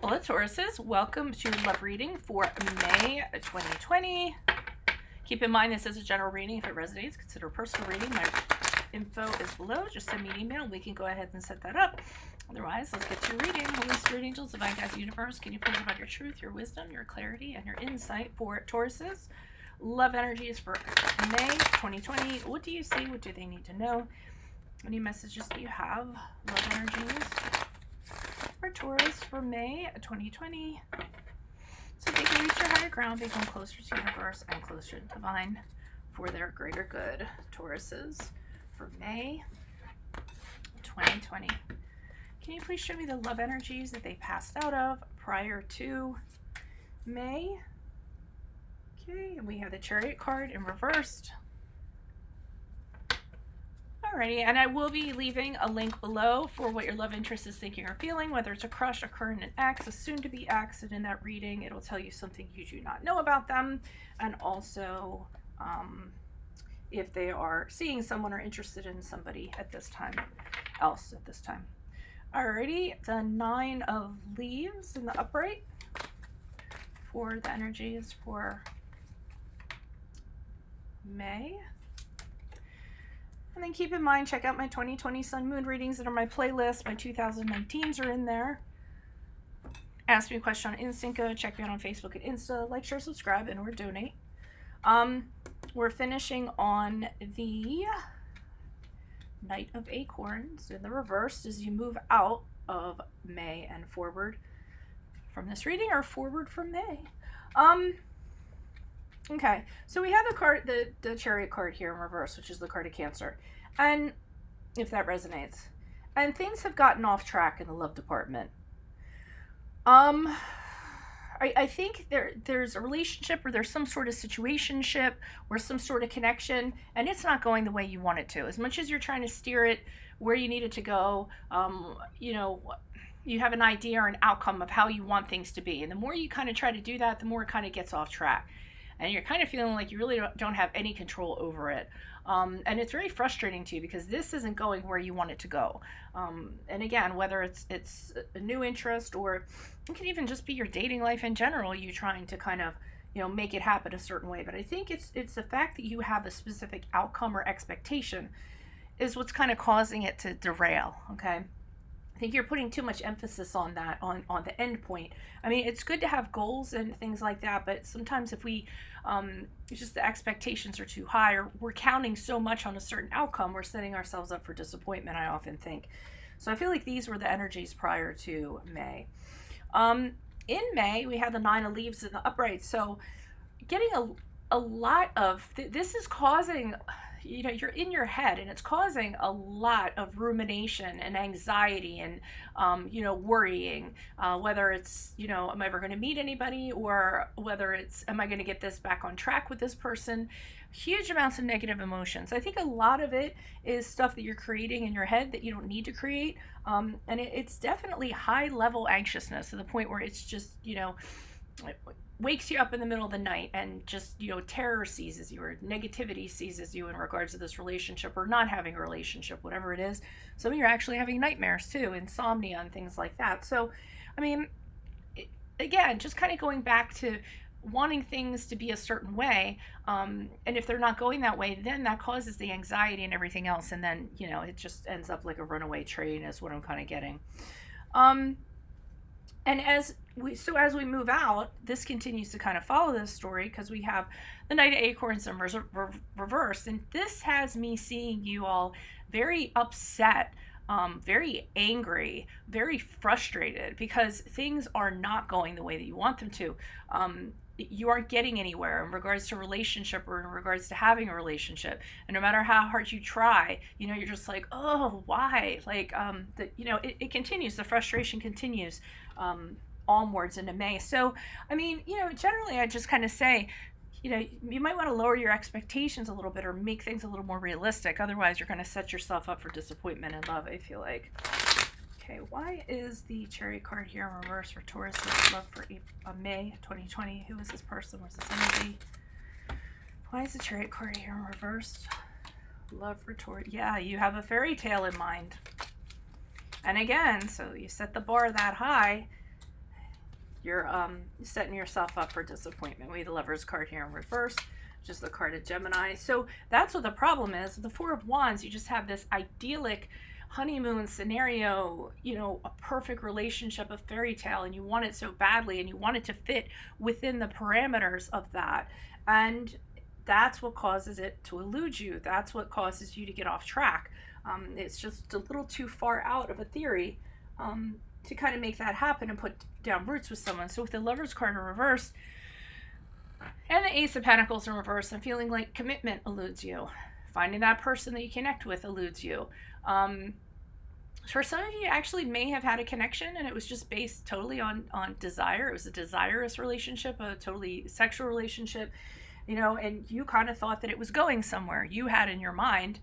Hello, Tauruses. Welcome to your love reading for May 2020. Keep in mind this is a general reading. If it resonates, consider a personal reading. My info is below. Just send me an email. We can go ahead and set that up. Otherwise, let's get to your reading. Holy Spirit Angels, Divine Guides, Universe, can you please provide your truth, your wisdom, your clarity, and your insight for Tauruses? Love energies for May 2020. What do you see? What do they need to know? Any messages that you have? Love energies for Taurus for May 2020. So they can reach their higher ground, become closer to universe and closer to divine for their greater good. Tauruses for May 2020. Can you please show me the love energies that they passed out of prior to May? Okay, and we have the Chariot card in reversed. Alrighty, and I will be leaving a link below for what your love interest is thinking or feeling, whether it's a crush, a current, an ex, a soon-to-be ex, and in that reading, it'll tell you something you do not know about them, and also if they are seeing someone or interested in somebody at this time, Alrighty, the 9 of Leaves in the upright for the energies for May. And then keep in mind, check out my 2020 Sun Moon readings that are my playlist. My 2019s are in there. Ask me a question on Instinct. Go check me out on Facebook and Insta. Like, share, subscribe, and or donate. We're finishing on the Knight of Acorns in the reverse as you move out of May and forward from this reading, or forward from May. Okay, so we have the card, the Chariot card here in reverse, which is the card of Cancer, and if that resonates, and things have gotten off track in the love department. I think there's a relationship, or there's some sort of situationship, or some sort of connection, and it's not going the way you want it to. As much as you're trying to steer it where you need it to go, you know, you have an idea or an outcome of how you want things to be, and the more you kind of try to do that, the more it kind of gets off track. And you're kind of feeling like you really don't have any control over it. And it's very frustrating to you because this isn't going where you want it to go. And again, whether it's a new interest, or it can even just be your dating life in general, you trying to kind of, you know, make it happen a certain way. But I think it's the fact that you have a specific outcome or expectation is what's kind of causing it to derail, okay? I think you're putting too much emphasis on that, on the end point. I mean, it's good to have goals and things like that, but sometimes if we, it's just the expectations are too high, or we're counting so much on a certain outcome, we're setting ourselves up for disappointment, I often think. So I feel like these were the energies prior to May. In May, we had the 9 of Leaves in the upright, so getting a lot of, this is causing, you know, you're in your head, and it's causing a lot of rumination and anxiety and, you know, worrying, whether it's, you know, am I ever going to meet anybody, or whether it's, am I going to get this back on track with this person? Huge amounts of negative emotions. I think a lot of it is stuff that you're creating in your head that you don't need to create. And it's definitely high level anxiousness to the point where it's just, you know, it wakes you up in the middle of the night, and just, you know, terror seizes you, or negativity seizes you in regards to this relationship, or not having a relationship, whatever it is. Some of you are actually having nightmares too, insomnia and things like that. So, I mean, again, just kind of going back to wanting things to be a certain way, and if they're not going that way, then that causes the anxiety and everything else, and then, you know, it just ends up like a runaway train is what I'm kind of getting. And as we move out, this continues to kind of follow this story, because we have the Knight of Acorns in reverse, and this has me seeing you all very upset, very angry, very frustrated, because things are not going the way that you want them to. You aren't getting anywhere in regards to relationship, or in regards to having a relationship, and no matter how hard you try, you know, you're just like, oh, why? Like, you know, it continues, the frustration continues onwards into May. So, I mean, you know, generally I just kind of say, you know, you might want to lower your expectations a little bit, or make things a little more realistic. Otherwise, you're going to set yourself up for disappointment in love, I feel like. Okay, why is the Chariot card here in reverse for Taurus? Love for May 2020. Who is this person? Where's this energy? Why is the Chariot card here in reverse? Love for Taurus. Yeah, you have a fairy tale in mind. And again, so you set the bar that high, You're setting yourself up for disappointment. We have the Lovers card here in reverse, which is the card of Gemini. So that's what the problem is. The Four of Wands, you just have this idyllic honeymoon scenario, you know, a perfect relationship, a fairy tale, and you want it so badly, and you want it to fit within the parameters of that. And that's what causes it to elude you. That's what causes you to get off track. It's just a little too far out of a theory to kind of make that happen and put down roots with someone. So with the Lovers card in reverse and the Ace of Pentacles in reverse, I'm feeling like commitment eludes you. Finding that person that you connect with eludes you. For some of you actually may have had a connection and it was just based totally on desire. It was a desirous relationship, a totally sexual relationship, you know, and you kind of thought that it was going somewhere. You had in your mind,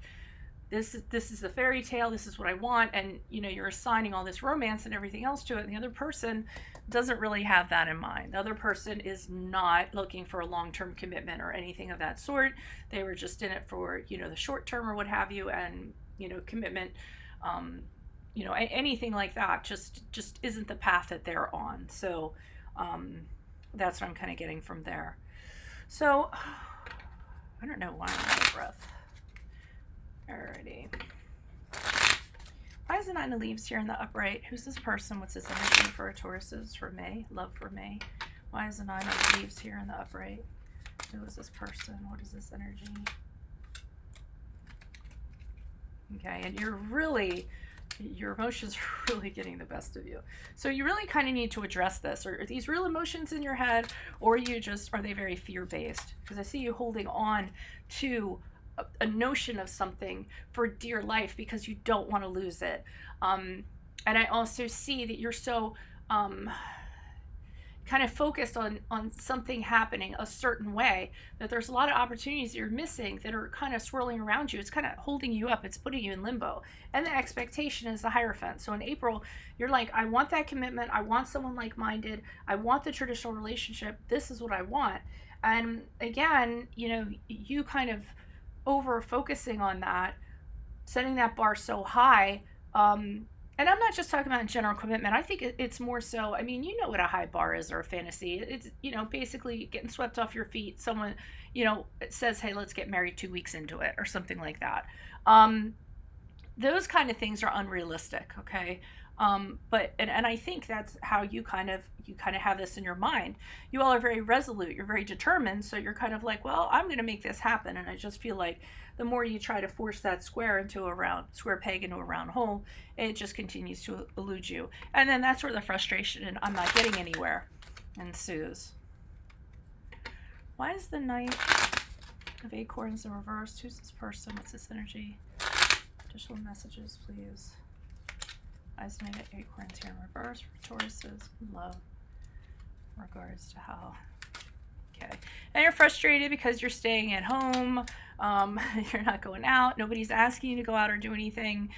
this is the fairy tale, this is what I want, and you know, you're assigning all this romance and everything else to it, and the other person doesn't really have that in mind. The other person is not looking for a long-term commitment or anything of that sort. They were just in it for, you know, the short term or what have you, and you know, commitment, you know, anything like that just isn't the path that they're on. So that's what I'm kind of getting from there. So I don't know why I'm out of breath. Alrighty. Why is the Nine of Leaves here in the upright? Who's this person? What's this energy for Tauruses for May? Love for May. Why is the Nine of Leaves here in the upright? Who is this person? What is this energy? Okay, and you're really, your emotions are really getting the best of you. So you really kind of need to address this. Are these real emotions in your head, or are they very fear-based? Because I see you holding on to a notion of something for dear life because you don't want to lose it. And I also see that you're so kind of focused on something happening a certain way that there's a lot of opportunities that you're missing that are kind of swirling around you. It's kind of holding you up. It's putting you in limbo. And the expectation is the Hierophant. So in April, you're like, I want that commitment. I want someone like-minded. I want the traditional relationship. This is what I want. And again, you know, you kind of over focusing on that, setting that bar so high, and I'm not just talking about in general commitment. I think it's more so, I mean, you know what a high bar is or a fantasy. It's, you know, basically getting swept off your feet. Someone, you know, says, hey, let's get married 2 weeks into it or something like that. Those kind of things are unrealistic, okay? But I think that's how you kind of have this in your mind. You all are very resolute. You're very determined. So you're kind of like, well, I'm going to make this happen. And I just feel like the more you try to force that square peg into a round hole, it just continues to elude you. And then that's where the frustration and I'm not getting anywhere ensues. Why is the Knight of Acorns in reverse? Who's this person? What's this energy? Additional messages, please. Eyes Knight of Acorns here in reverse for Tauruses. Love in regards to how. Okay. And you're frustrated because you're staying at home. You're not going out. Nobody's asking you to go out or do anything.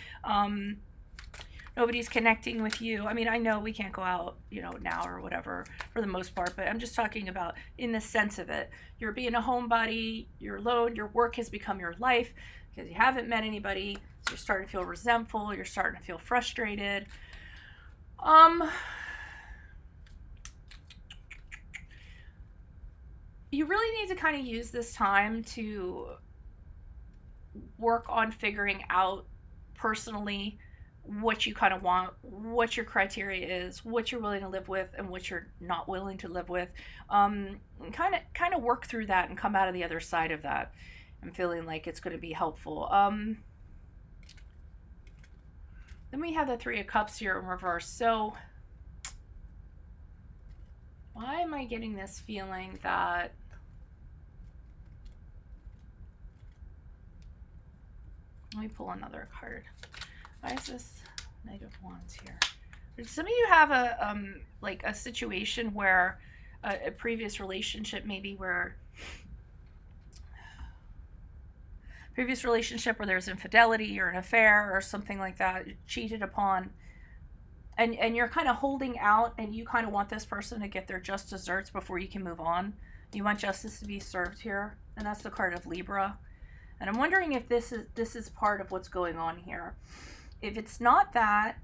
Nobody's connecting with you. I mean, I know we can't go out, you know, now or whatever for the most part, but I'm just talking about in the sense of it. You're being a homebody. You're alone. Your work has become your life because you haven't met anybody. So you're starting to feel resentful. You're starting to feel frustrated. You really need to kind of use this time to work on figuring out personally what you kind of want, what your criteria is, what you're willing to live with, and what you're not willing to live with. Kind of work through that and come out of the other side of that. I'm feeling like it's going to be helpful. Then we have the Three of Cups here in reverse. So why am I getting this feeling that let me pull another card. Why is this Knight of Wands here? Some of you have a like a situation where a previous relationship maybe where there's infidelity or an affair or something like that, cheated upon, and you're kind of holding out and you kind of want this person to get their just desserts before you can move on. You want justice to be served here, and that's the card of Libra. And I'm wondering if this is part of what's going on here. If it's not that,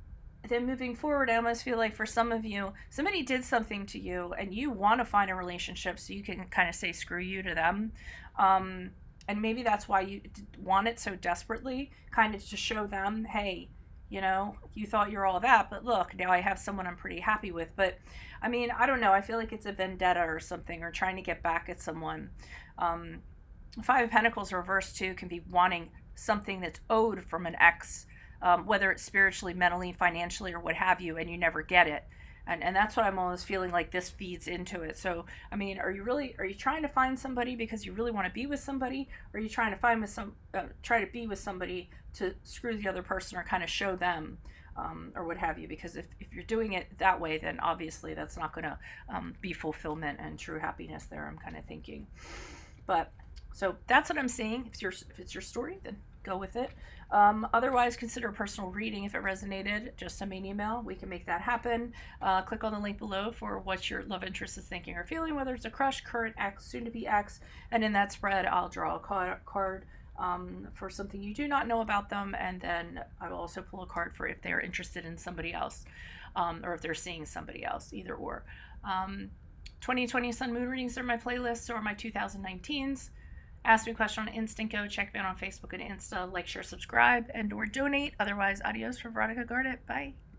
then moving forward, I almost feel like for some of you, somebody did something to you and you want to find a relationship so you can kind of say screw you to them. And maybe that's why you want it so desperately, kind of to show them, hey, you know, you thought you're all that, but look, now I have someone I'm pretty happy with. But I mean, I don't know. I feel like it's a vendetta or something, or trying to get back at someone. Um, Five of Pentacles reversed too can be wanting something that's owed from an ex, whether it's spiritually, mentally, financially, or what have you, and you never get it. And that's what I'm always feeling like this feeds into it. So, I mean, are you trying to find somebody because you really want to be with somebody? Or are you trying to try to be with somebody to screw the other person or kind of show them, or what have you? Because if you're doing it that way, then obviously that's not going to be fulfillment and true happiness there, I'm kind of thinking. But so that's what I'm seeing. If it's your story, then go with it. Otherwise, consider a personal reading if it resonated. Just send me an email. We can make that happen. Click on the link below for what your love interest is thinking or feeling, whether it's a crush, current ex, soon to be ex. And in that spread, I'll draw a card for something you do not know about them, and then I will also pull a card for if they're interested in somebody else, or if they're seeing somebody else, either or. 2020 Sun Moon readings are my playlists or my 2019s. Ask me a question on Instant Go. Check me out on Facebook and Insta. Like, share, subscribe, and or donate. Otherwise, adios from Veronica Garnett. Bye.